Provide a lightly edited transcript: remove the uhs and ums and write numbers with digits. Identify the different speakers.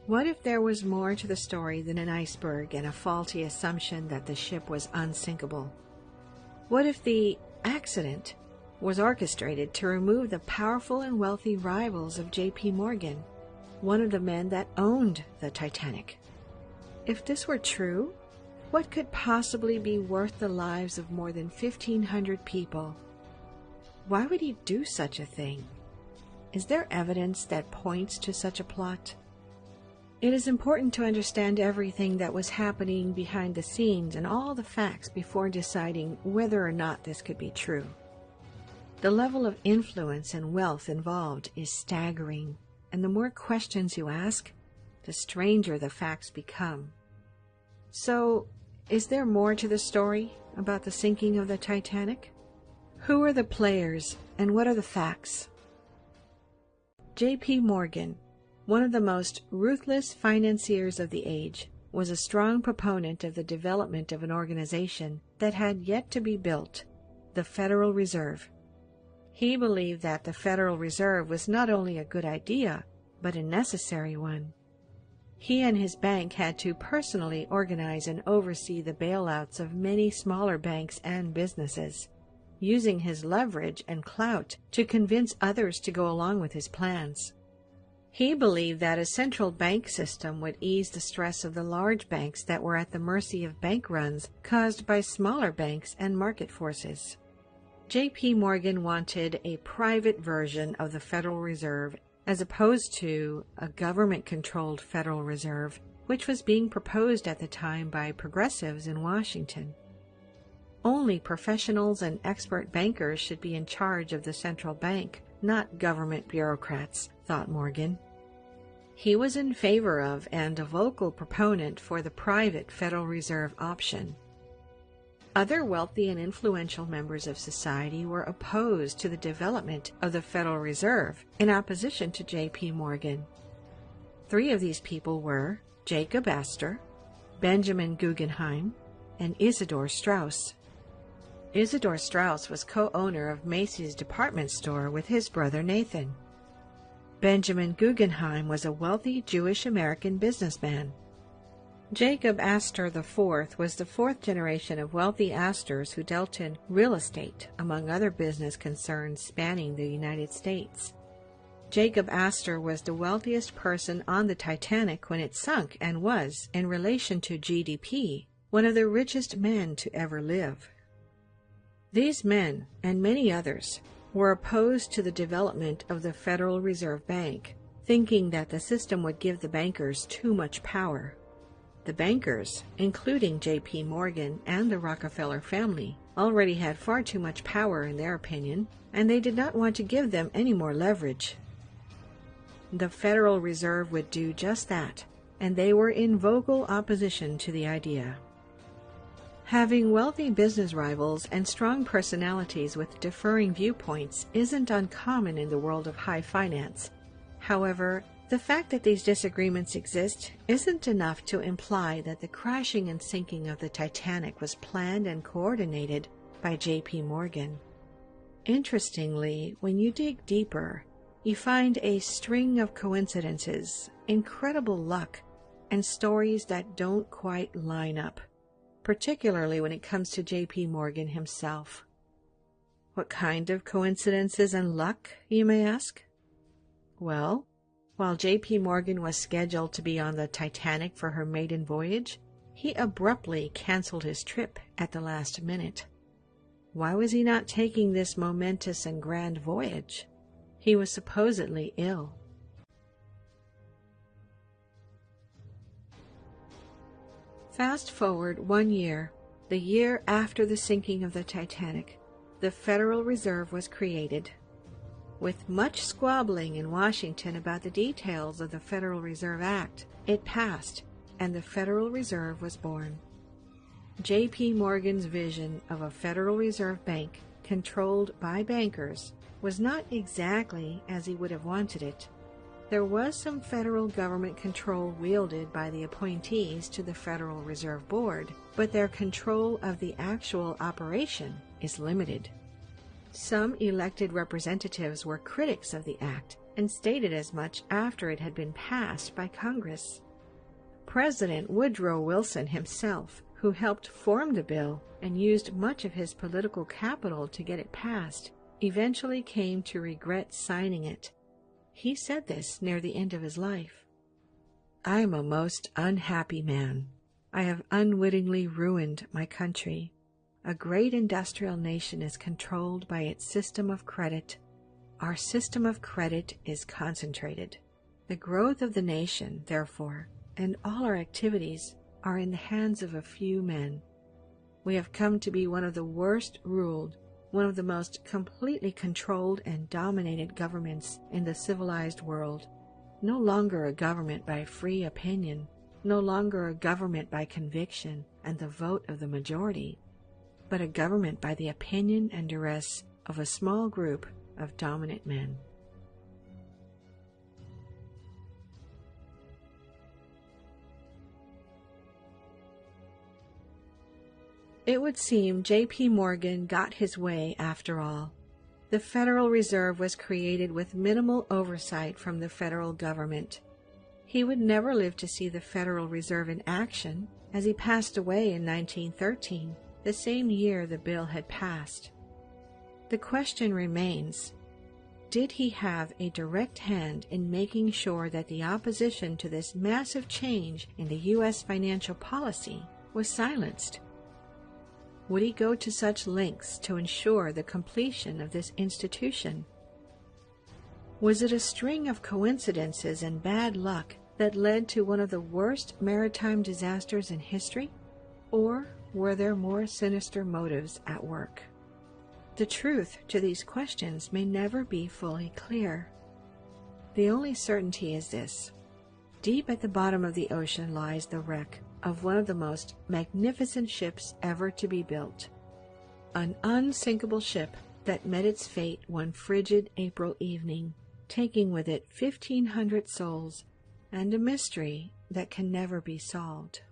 Speaker 1: What if there was more to the story than an iceberg and a faulty assumption that the ship was unsinkable? What if the accident was orchestrated to remove the powerful and wealthy rivals of J.P. Morgan, one of the men that owned the Titanic? If this were true, what could possibly be worth the lives of more than 1,500 people? Why would he do such a thing? Is there evidence that points to such a plot? It is important to understand everything that was happening behind the scenes and all the facts before deciding whether or not this could be true. The level of influence and wealth involved is staggering, and the more questions you ask, the stranger the facts become. So, is there more to the story about the sinking of the Titanic? Who are the players and what are the facts? J.P. Morgan, one of the most ruthless financiers of the age, was a strong proponent of the development of an organization that had yet to be built, the Federal Reserve. He believed that the Federal Reserve was not only a good idea, but a necessary one. He and his bank had to personally organize and oversee the bailouts of many smaller banks and businesses, using his leverage and clout to convince others to go along with his plans. He believed that a central bank system would ease the stress of the large banks that were at the mercy of bank runs caused by smaller banks and market forces. J.P. Morgan wanted a private version of the Federal Reserve as opposed to a government-controlled Federal Reserve, which was being proposed at the time by progressives in Washington. Only professionals and expert bankers should be in charge of the central bank, not government bureaucrats, thought Morgan. He was in favor of and a vocal proponent for the private Federal Reserve option. Other wealthy and influential members of society were opposed to the development of the Federal Reserve in opposition to J.P. Morgan. 3 of these people were Jacob Astor, Benjamin Guggenheim, and Isidor Straus. Isidor Straus was co-owner of Macy's department store with his brother Nathan. Benjamin Guggenheim was a wealthy Jewish-American businessman. Jacob Astor IV was the 4th generation of wealthy Astors who dealt in real estate, among other business concerns spanning the United States. Jacob Astor was the wealthiest person on the Titanic when it sunk and was, in relation to GDP, one of the richest men to ever live. These men, and many others, were opposed to the development of the Federal Reserve Bank, thinking that the system would give the bankers too much power. The bankers, including J.P. Morgan and the Rockefeller family, already had far too much power in their opinion, and they did not want to give them any more leverage. The Federal Reserve would do just that, and they were in vocal opposition to the idea. Having wealthy business rivals and strong personalities with differing viewpoints isn't uncommon in the world of high finance. However, the fact that these disagreements exist isn't enough to imply that the crashing and sinking of the Titanic was planned and coordinated by J.P. Morgan. Interestingly, when you dig deeper, you find a string of coincidences, incredible luck, and stories that don't quite line up, particularly when it comes to J.P. Morgan himself. What kind of coincidences and luck, you may ask? Well, while J.P. Morgan was scheduled to be on the Titanic for her maiden voyage, he abruptly canceled his trip at the last minute. Why was he not taking this momentous and grand voyage? He was supposedly ill. Fast forward 1 year, the year after the sinking of the Titanic, the Federal Reserve was created. With much squabbling in Washington about the details of the Federal Reserve Act, it passed, and the Federal Reserve was born. J.P. Morgan's vision of a Federal Reserve Bank controlled by bankers was not exactly as he would have wanted it. There was some federal government control wielded by the appointees to the Federal Reserve Board, but their control of the actual operation is limited. Some elected representatives were critics of the act and stated as much after it had been passed by Congress. President Woodrow Wilson himself, who helped form the bill and used much of his political capital to get it passed, eventually came to regret signing it. He said this near the end of his life. "I am a most unhappy man. I have unwittingly ruined my country. A great industrial nation is controlled by its system of credit. Our system of credit is concentrated. The growth of the nation, therefore, and all our activities are in the hands of a few men. We have come to be one of the worst ruled, one of the most completely controlled and dominated governments in the civilized world. No longer a government by free opinion, no longer a government by conviction and the vote of the majority, but a government by the opinion and duress of a small group of dominant men." It would seem J.P. Morgan got his way after all. The Federal Reserve was created with minimal oversight from the federal government. He would never live to see the Federal Reserve in action, as he passed away in 1913, the same year the bill had passed. The question remains, did he have a direct hand in making sure that the opposition to this massive change in the U.S. financial policy was silenced? Would he go to such lengths to ensure the completion of this institution? Was it a string of coincidences and bad luck that led to one of the worst maritime disasters in history? Or were there more sinister motives at work? The truth to these questions may never be fully clear. The only certainty is this: deep at the bottom of the ocean lies the wreck of one of the most magnificent ships ever to be built. An unsinkable ship that met its fate one frigid April evening, taking with it 1,500 souls and a mystery that can never be solved.